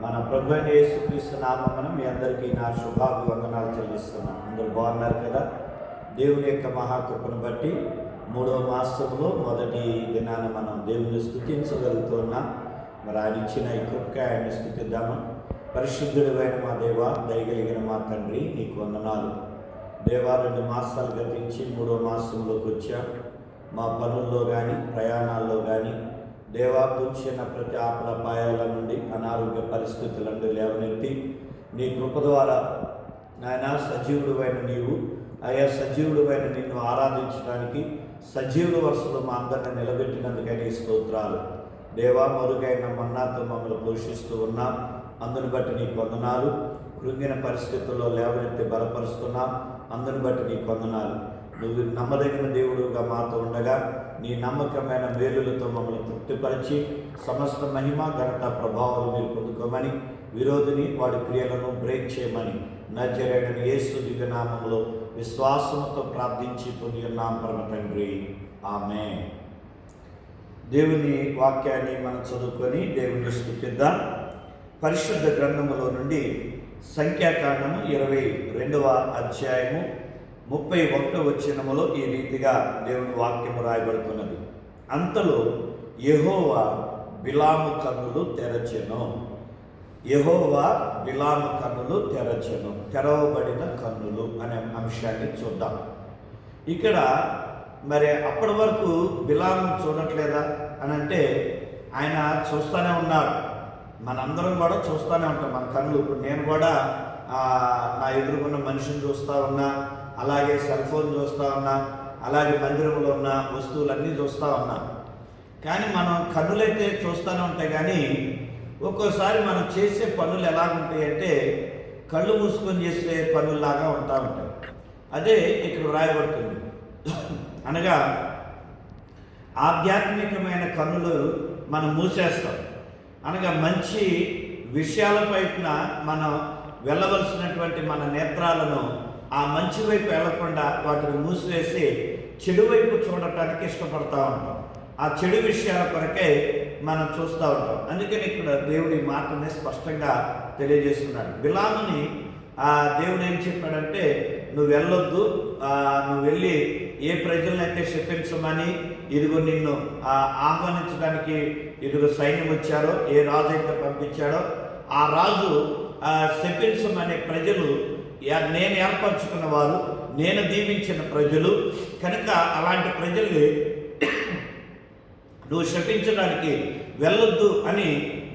మన ప్రభు అయిన యేసుక్రీస్తు నామమున మీ అందరికీ నా శుభాభివందనాలు చెల్లిస్తున్నాను. అందరూ బాగున్నారు కదా? దేవుని యొక్క మహాకృపను బట్టి 3వ మాసంలో మొదటి దినాన మనం దేవుని స్తుతించగలుగుతున్నాం. మరి ఆయన ఇచ్చిన ఈ కృపకి ఆయన్ని స్తుతిద్దాము. పరిశుద్ధుడైన మా దేవ, దయగలిగిన మా తండ్రి, నీకు వందనాలు. దేవా, 2 మాసాలు గతించి 3వ మాసంలోకి వచ్చాం. మా పనుల్లో కానీ ప్రయాణాల్లో కానీ దేవా పుంచిన ప్రతి ఆపలపాయాల నుండి అనారోగ్య పరిస్థితుల నుండి లేవనెత్తి నీ కృప ద్వారా నాయన సజీవుడువైన నీవు సజీవుడువైన నిన్ను ఆరాధించడానికి సజీవుల వరుసలో మా అందరిని నిలబెట్టినందుకని స్తోత్రాలు. దేవా, మరుగైన మన్నాతో మమ్మల్ని పోషిస్తూ ఉన్నాం. అందుని బట్టి నీకు వందనాలు. కృంగిన పరిస్థితుల్లో లేవనెత్తి బలపరుస్తున్నాం. అందుని బట్టి నీకు వందనాలు. నువ్వు నమ్మదగిన దేవుడుగా మాతో ఉండగా నీ నమ్మకమైన మేలులతో మమ్మల్ని తృప్తిపరిచి సమస్త మహిమ ఘనత ప్రభావాలు మీరు పొందుకోమని, విరోధిని వాడి క్రియలను బ్రేక్ చేయమని నజరేయుడైన యేసు దివ్య నామములో విశ్వాసంతో ప్రార్థించి పొంది ఉన్నాం పరమ తండ్రి, ఆమేన్. దేవుని వాక్యాన్ని మనం చదువుకొని దేవుని స్తుతిద్దాం. పరిశుద్ధ గ్రంథములో నుండి సంఖ్యాకాండము 22వ అధ్యాయము 31వ వచనములో ఈ రీతిగా దేవుని వాక్యము రాయబడుతున్నది. అంతలో యెహోవా బిలాము కన్నులు తెరచెను. యెహోవా బిలాము కన్నులు తెరచెను. తెరవబడిన కన్నులు అనే అంశాన్ని చూద్దాం. ఇక్కడ మరి అప్పటి వరకు బిలాము చూడట్లేదా అని అంటే ఆయన చూస్తూనే ఉన్నాడు. మనందరం కూడా చూస్తూనే ఉంటాం. మన కన్నులు, ఇప్పుడు నేను కూడా నా ఎదురుకున్న మనిషిని చూస్తూ ఉన్నా, అలాగే సెల్ ఫోన్ చూస్తూ ఉన్నా, అలాగే మందిరంలో ఉన్న వస్తువులన్నీ చూస్తూ ఉన్నా. కానీ మనం కన్నులైతే చూస్తూనే ఉంటాయి. కానీ ఒక్కోసారి మనం చేసే పనులు ఎలాగుంటాయి అంటే కళ్ళు మూసుకొని చేసే పనుల్లాగా ఉంటాయి. అదే ఇక్కడ వ్రాయబడుతుంది. అనగా ఆధ్యాత్మికమైన కన్నులు మనం మూసేస్తాం. అనగా మంచి విషయాలపైన మనం వెళ్ళవలసినటువంటి మన నేత్రాలను ఆ మంచి వైపు వెళ్లకుండా వాటిని మూసివేసి చెడు వైపు చూడటానికి ఇష్టపడతా ఉంటాం. ఆ చెడు విషయాల కొరకే మనం చూస్తూ ఉంటాం. అందుకని ఇక్కడ దేవుడి మాటని స్పష్టంగా తెలియజేస్తున్నాడు. బిలాముని దేవుడు ఏం చెప్పాడంటే, నువ్వు వెళ్ళొద్దు, నువ్వు వెళ్ళి ఏ ప్రజలనైతే శపించమని ఇదిగో నిన్ను ఆహ్వానించడానికి ఇదిగో సైన్యం వచ్చారో, ఏ రాజు అయితే పంపించాడో ఆ రాజు శపించమనే ప్రజలు నేను ఏర్పరచుకున్న వారు, నేను దీవించిన ప్రజలు కనుక అలాంటి ప్రజల్ని నువ్వు శపించడానికి వెళ్ళొద్దు అని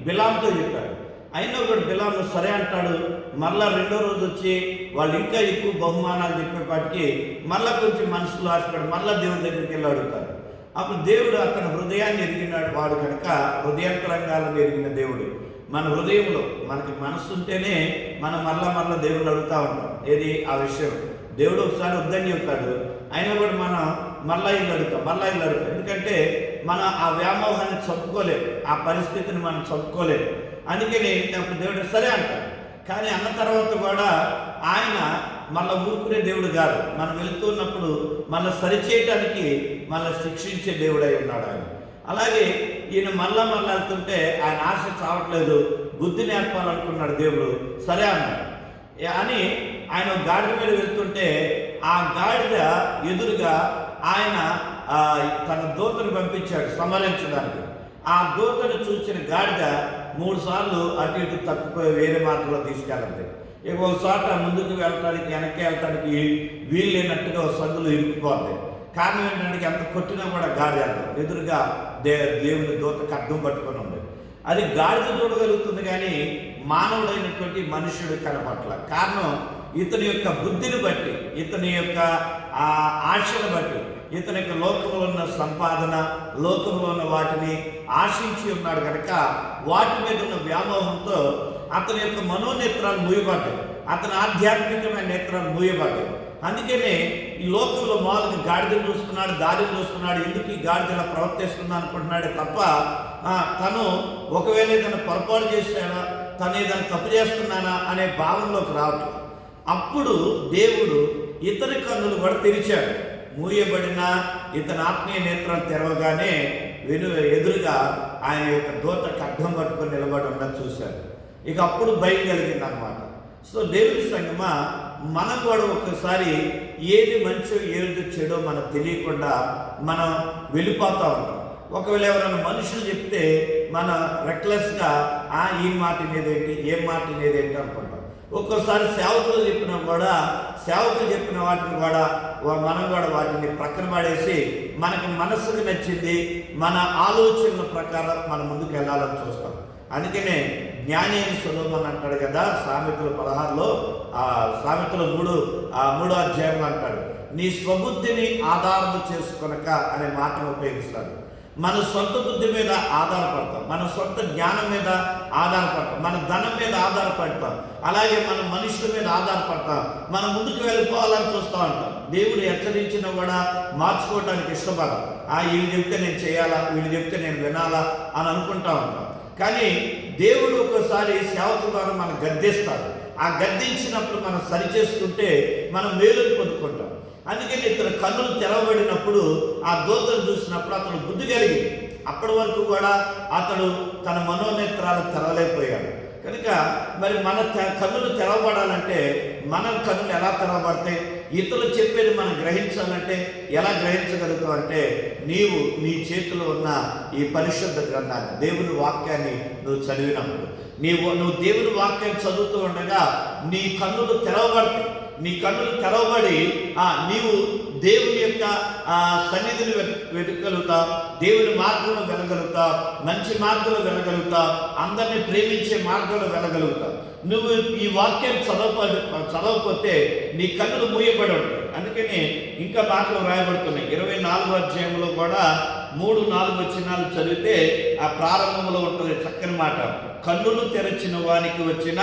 బిలాంతో చెప్పాడు. అయినా కూడా బిలాము సరే అంటాడు. మళ్ళా 2వ రోజు వచ్చి వాళ్ళు ఇంకా ఎక్కువ బహుమానాలు చెప్పేపాటికి మళ్ళీ కొంచెం మనసులో ఆశపడి మళ్ళీ దేవుడి దగ్గరికి వెళ్ళి అడుగుతారు. అప్పుడు దేవుడు అతని హృదయాన్ని ఎరిగినాడు. వాడు కనుక హృదయాంతరంగాలను ఎరిగిన దేవుడు. మన హృదయంలో మనకి మనసు ఉంటేనే మనం మళ్ళా దేవుడు అడుగుతూ ఉంటాం. ఏది ఆ విషయం దేవుడు ఒకసారి వద్దని చెప్తాడు, అయినా కూడా మనం మళ్ళా ఇల్లు అడుగుతాం. ఎందుకంటే మనం ఆ వ్యామోహాన్ని చంపుకోలేము, ఆ పరిస్థితిని మనం చంపుకోలేము. అందుకని అప్పుడు దేవుడు సరే అంటాడు. కానీ అన్న తర్వాత కూడా ఆయన మళ్ళీ ఊరుకునే దేవుడు కాదు. మనం వెళ్తున్నప్పుడు మళ్ళీ సరిచేయటానికి మళ్ళీ శిక్షించే దేవుడై ఉన్నాడు ఆయన. అలాగే ఈయన మళ్ళా వెళ్తుంటే ఆయన ఆశ చావట్లేదు, బుద్ధి నేర్పాలనుకున్నాడు దేవుడు. సరే అన్నాడు అని ఆయన గాడిద మీద వెళ్తుంటే ఆ గాడిద ఎదురుగా ఆయన తన దూతను పంపించాడు సంహరించడానికి. ఆ దూతను చూసిన గాడిద 3 సార్లు అటు ఇటు తప్పిపోయి వేరే మార్గంలో తీసుకెళ్ళండి. ఒకసారి ముందుకు వెళ్ళటానికి వెనక్కి వెళ్ళటానికి వీలు లేనట్టుగా సందులో ఇరుక్కుపోద్ది. కారణం ఏంటంటే ఎంత కొట్టినా కూడా గాడిద ఎదురుగా దేవుని దూతకు అడ్డం పట్టుకొని ఉంది. అది గాడిద చూడగలుగుతుంది కానీ మానవుడైనటువంటి మనుషుడు కనపట్ల. కారణం ఇతని యొక్క బుద్ధిని బట్టి, ఇతని యొక్క ఆశను బట్టి, ఇతని యొక్క లోకంలో ఉన్న సంపాదన, లోకంలో ఉన్న వాటిని ఆశించి ఉన్నాడు కనుక వాటి మీద ఉన్న వ్యామోహంతో అతని యొక్క మనోనేత్రాలు మూయబడ్డాయి, అతని ఆధ్యాత్మికమైన నేత్రాలు మూయబడ్డాయి. అందుకనే ఈ లోకంలో మామూలుగా గాడిదను చూస్తున్నాడు, దారిని చూస్తున్నాడు, ఎందుకు ఈ గాడిదలా ప్రవర్తిస్తున్నా అనుకుంటున్నాడే తప్ప తను ఒకవేళ ఏదైనా పొరపాటు చేశానా, తను ఏదైనా తప్పు చేస్తున్నానా అనే భావనలోకి రావట్లేదు. అప్పుడు దేవుడు ఇతని కన్నులు కూడా తెరిచాడు. మూయబడిన ఇతని ఆత్మీయ నేత్రాలు తెరవగానే ఎదురుగా ఆయన యొక్క దూత ఖడ్గం పట్టుకొని నిలబడి ఉన్నది చూశాడు. ఇక అప్పుడు భయం కలిగింది అనమాట. సో దేవుని సంగమా, మనం కూడా ఒక్కసారి ఏది మంచో ఏది చెడో మనకు తెలియకుండా మనం వెళ్ళిపోతూ ఉంటాం. ఒకవేళ ఎవరైనా మనుషులు చెప్తే మన రెక్లెస్గా ఈ మాట వినేదేంటి, ఏం మాట వినేదేంటి అనుకుంటాం. ఒక్కోసారి సేవకులు చెప్పిన వాటిని కూడా మనం కూడా వాటిని ప్రక్కన పడేసి మనకు మనసుకు నచ్చింది మన ఆలోచనల ప్రకారం మనం ముందుకు వెళ్ళాలని చూస్తాం. అందుకనే జ్ఞాని అయిన సొలొమోను అంటాడు కదా, సామెతలు 16లో సామెతలు 3వ అధ్యాయంలో అంటాడు, నీ స్వబుద్ధిని ఆధారం చేసుకొనక అనే మాటను ఉపయోగిస్తాడు. మన సొంత బుద్ధి మీద ఆధారపడతాం, మన సొంత జ్ఞానం మీద ఆధారపడతాం, మన ధనం మీద ఆధారపడతాం, అలాగే మన మనుషుల మీద ఆధారపడతాం. మనం ముందుకు వెళ్ళిపోవాలని చూస్తూ ఉంటాం. దేవుడు హెచ్చరించినా కూడా మార్చుకోవడానికి ఇష్టపడతాం. వీళ్ళు చెప్తే నేను చేయాలా, వీళ్ళు చెప్తే నేను వినాలా అని అనుకుంటా ఉంటాం. కానీ దేవుడు ఒక్కోసారి సేవకుల ద్వారా మనం గద్దిస్తాడు. ఆ గద్దించినప్పుడు మనం సరిచేసుకుంటే మనం మేలును పొందుకుంటాం. అందుకని ఇతను కన్నులు తెరవబడినప్పుడు ఆ దూతను చూసినప్పుడు అతను బుద్ధి కలిగింది. అప్పటి వరకు కూడా అతడు తన మనోనేత్రాలు తెరవలేకపోయాడు. కనుక మరి మన కన్నులు తెరవబడాలంటే మన కన్నులు ఎలా తెరవబడతాయి? ఇతరులు చెప్పేది మనం గ్రహించాలంటే ఎలా గ్రహించగలుగుతావు అంటే, నీవు నీ చేతిలో ఉన్న ఈ పరిశుద్ధ గ్రంథాన్ని, దేవుని వాక్యాన్ని నువ్వు చదివినప్పుడు, నువ్వు దేవుని వాక్యాన్ని చదువుతూ ఉండగా నీ కన్నులు తెరవబడతాయి. నీ కన్నులు తెరవబడి నీవు దేవుని యొక్క సన్నిధిని వెతకగలుగుతావు, దేవుని మార్గంలో వెళ్ళగలుగుతావు, మంచి మార్గంలో వెళ్ళగలుగుతావు, అందరినీ ప్రేమించే మార్గంలో వెళ్ళగలుగుతావు. నువ్వు ఈ వాక్యాన్ని చదవకపోతే నీ కన్నులు మూయబడి ఉంటాయి. అందుకని ఇంకా మాటలు రాయబడుతున్నాయి. 24వ అధ్యాయంలో కూడా 3-4 వచనాలు చదివితే ఆ ప్రారంభంలో ఉంటుంది చక్కని మాట, కన్నులు తెరచిన వానికి వచ్చిన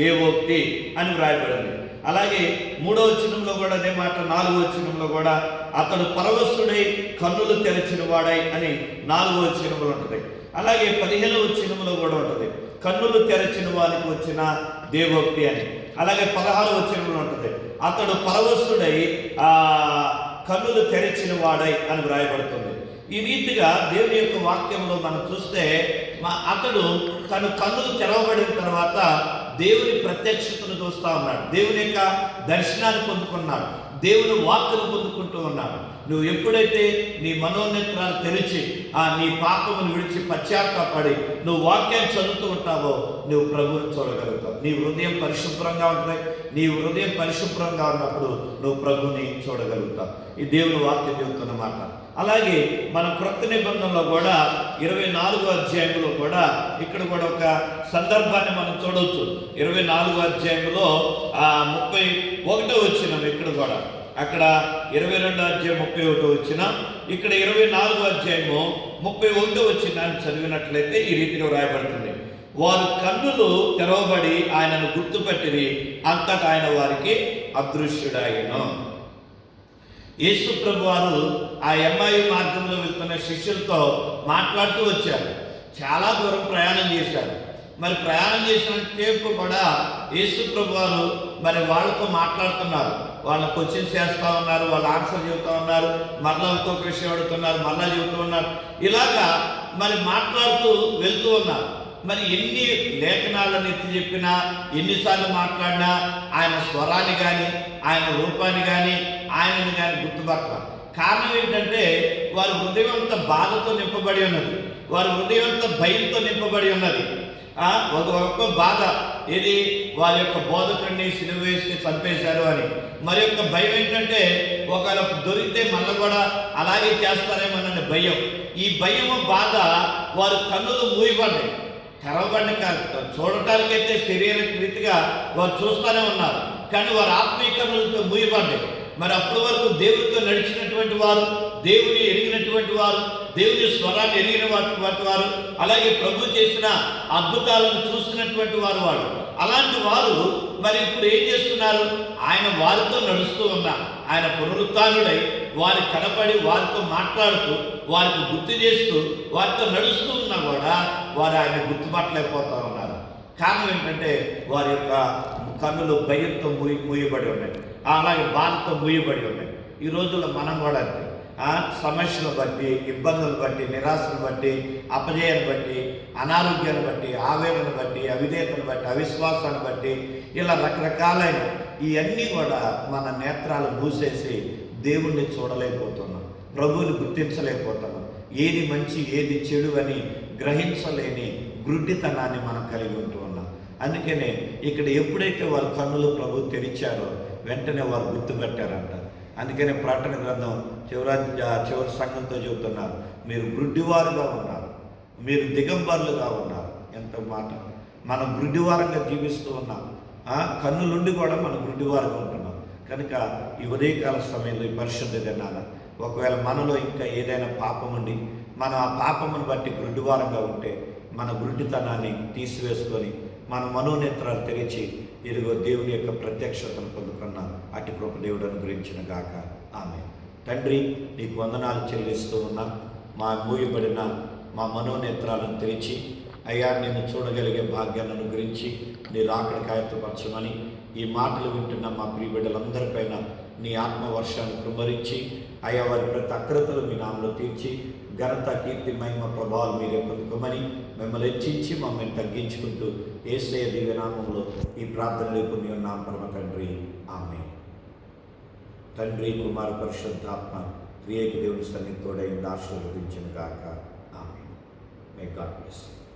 దేవోక్తి అని వ్రాయబడింది. అలాగే 3వ వచనంలో కూడా అదే మాట, 4వ వచనంలో కూడా అతడు పరవశుడై కన్నులు తెరచిన వాడై అని 4వ వచనంలో ఉంటుంది. అలాగే 15వ వచనంలో కూడా ఉంటుంది, కన్నులు తెరచిన వానికి వచ్చిన దేవోక్తి అని. అలాగే 16వ వచనంలో ఉంటుంది, అతడు పరవశుడై కన్నులు తెరచిన వాడై అని వ్రాయబడుతుంది. ఈ రీతిగా దేవుని యొక్క వాక్యంలో మనం చూస్తే అతడు తన కన్నులు తెరవబడిన తర్వాత దేవుని ప్రత్యక్షతను చూస్తూ ఉన్నాడు, దేవుని యొక్క దర్శనాన్ని పొందుకున్నాడు, దేవుని వాక్కును పొందుకుంటూ ఉన్నాడు. నువ్వు ఎప్పుడైతే నీ మనోనేత్రాలు తెరిచి నీ పాపమును విడిచి పశ్చాత్తాపడి నువ్వు వాక్యాన్ని చదువుతూ ఉంటావో నువ్వు ప్రభువుని చూడగలుగుతావు. నీ హృదయం పరిశుభ్రంగా ఉంటుంది. నీ హృదయం పరిశుభ్రంగా ఉన్నప్పుడు నువ్వు ప్రభువుని చూడగలుగుతావు. ఈ దేవుని వాక్యం చెబుతున్న మాట. అలాగే మన క్రొత్త నిబంధనలో కూడా 24వ అధ్యాయంలో కూడా ఇక్కడ కూడా ఒక సందర్భాన్ని మనం చూడవచ్చు. 24వ అధ్యాయంలో 31వ వచనం ఇక్కడ కూడా, అక్కడ 22వ అధ్యాయం 31వ వచనం, ఇక్కడ 24వ అధ్యాయము 31వ వచనాన్ని చదివినట్లయితే ఈ రీతిలో రాయబడుతుంది, వారు కన్నులు తెరవబడి ఆయనను గుర్తుపట్టిరి, అంతటా ఆయన వారికి అదృశ్యుడాయను. యేసు ప్రభు వారు ఆ ఎమ్మాయి మార్గంలో వెళ్తున్న శిష్యులతో మాట్లాడుతూ వచ్చారు. చాలా దూరం ప్రయాణం చేశారు. మరి ప్రయాణం చేసినంతసేపు కూడా యేసు ప్రభు వారు మరి వాళ్ళతో మాట్లాడుతున్నారు. వాళ్ళ క్వశ్చన్స్ చేస్తూ ఉన్నారు, వాళ్ళు ఆన్సర్ చెబుతూ ఉన్నారు, మరలా ఇంకొక విషయం అడుగుతున్నారు, మరలా చెబుతూ ఉన్నారు. ఇలాగా మరి మాట్లాడుతూ వెళ్తూ ఉన్నారు. మరి ఎన్ని లేఖనాలను ఎత్తి చెప్పినా, ఎన్నిసార్లు మాట్లాడినా ఆయన స్వరాన్ని కానీ, ఆయన రూపాన్ని కానీ, ఆయనను కానీ గుర్తుపట్టాలి. కారణం ఏంటంటే వారి హృదయం అంతా బాధతో నింపబడి ఉన్నది, వారి హృదయం అంతా భయంతో నింపబడి ఉన్నది. ఒక బాధ ఏది, వారి యొక్క బోధకుడిని సిలువ వేసి చంపేశారు అని. మరి యొక్క భయం ఏంటంటే ఒకవేళ దొరికితే మళ్ళీ కూడా అలాగే చేస్తారేమోనని భయం. ఈ భయము బాధ వారి కన్నులు మూయబడ్డాయి. తెరవబడిన చూడటానికైతే శరీర రీతిగా వారు చూస్తూనే ఉన్నారు, కానీ వారు ఆత్మీయ కన్నులతో మూయబడ్డాయి. మరి అప్పటి వరకు దేవుడితో నడిచినటువంటి వారు, దేవుని ఎరిగినటువంటి వారు, దేవుని స్వరాన్ని ఎరిగిన వారు, అలాగే ప్రభు చేసిన అద్భుతాలను చూసినటువంటి వారు అలాంటి వారు మరి ఇప్పుడు ఏం చేస్తున్నారు? ఆయన వారితో నడుస్తూ ఉన్నారు. ఆయన పునరుత్థానుడై వారి కనపడి వారితో మాట్లాడుతూ వారికి గుర్తు చేస్తూ వారితో నడుస్తూ ఉన్నా కూడా వారు ఆయన గుర్తుపట్టలేకపోతూ ఉన్నారు. కారణం ఏంటంటే వారి యొక్క కన్నులు భయంతో మూయబడి ఉన్నాయి, అలాగే బాధతో మూయబడి ఉన్నాయి. ఈ రోజుల్లో మనం కూడా అంతే. సమస్యలు బట్టి, ఇబ్బందులు బట్టి, నిరాశను బట్టి, అపజయాన్ని బట్టి, అనారోగ్యాన్ని బట్టి, ఆవేదన బట్టి, అవిధేయతను బట్టి, అవిశ్వాసాన్ని బట్టి, ఇలా రకరకాలైన ఇవన్నీ కూడా మన నేత్రాలు మూసేసి దేవుణ్ణి చూడలేకపోతున్నాం, ప్రభువుని గుర్తించలేకపోతున్నాం. ఏది మంచి ఏది చెడు అని గ్రహించలేని గుడ్డితనాన్ని మనం కలిగి ఉంటూ ఉన్నాం. అందుకనే ఇక్కడ ఎప్పుడైతే వారి కన్నులు ప్రభు తెరిచారో వెంటనే వారు గుర్తుపెట్టారంట. అందుకనే ప్రకటన గ్రంథం చివరి సంఘంతో చెబుతున్నారు, మీరు గుడ్డివారుగా ఉన్నారు, మీరు దిగంబరులుగా ఉన్నారు. ఎంత మాట! మనం గుడ్డివారంగా జీవిస్తూ ఉన్నాం, కన్నులుండి కూడా మనం గుడ్డివారుగా ఉంటున్నాం. కనుక ఈ ఉదయకాల సమయంలో ఈ పరిశుద్ధ దినాన ఒకవేళ మనలో ఇంకా ఏదైనా పాపం ఉండి మనం ఆ పాపమును బట్టి గుడ్డివారంగా ఉంటే మన గుడ్డితనాన్ని తీసివేసుకొని మన మనోనేత్రాలు తెరిచి ఇదిగో దేవుని యొక్క ప్రత్యక్షతను పొందుకున్న అటు కృప దేవుడు అనుగ్రహించిన గాక. ఆమె. తండ్రి, నీకు వందనాలు చెల్లిస్తూ ఉన్నా. మా మూయబడిన మా మనోనేత్రాలను తెరిచి అయ్యా నిన్ను చూడగలిగే భాగ్యాన్ని అనుగ్రహించి నీ రాకడికి ఆయత్తపరచమని ఈ మాటలు వింటున్న మా ప్రియ బిడ్డలందరిపైన నీ ఆత్మవర్షాన్ని కుమ్మరించి అయ్యా వారి ప్రతి అక్రతలు మీ నామలో తీర్చి ఘనత, కీర్తి, మహిమ, ప్రభావాలు మీరే పొందుకోమని మిమ్మల్ని హెచ్చించి మమ్మల్ని తగ్గించుకుంటూ యేసయ్య దివ్యనామంలో ఈ ప్రార్థన లేపుని ఉన్నాం పరమ తండ్రి. ఆమె. తండ్రి, కుమార, పరిశుద్ధాత్మ త్రియేక దేవుని సన్నిధితోడై ఆశీర్వదించును గాక. ఆమె. May God bless you.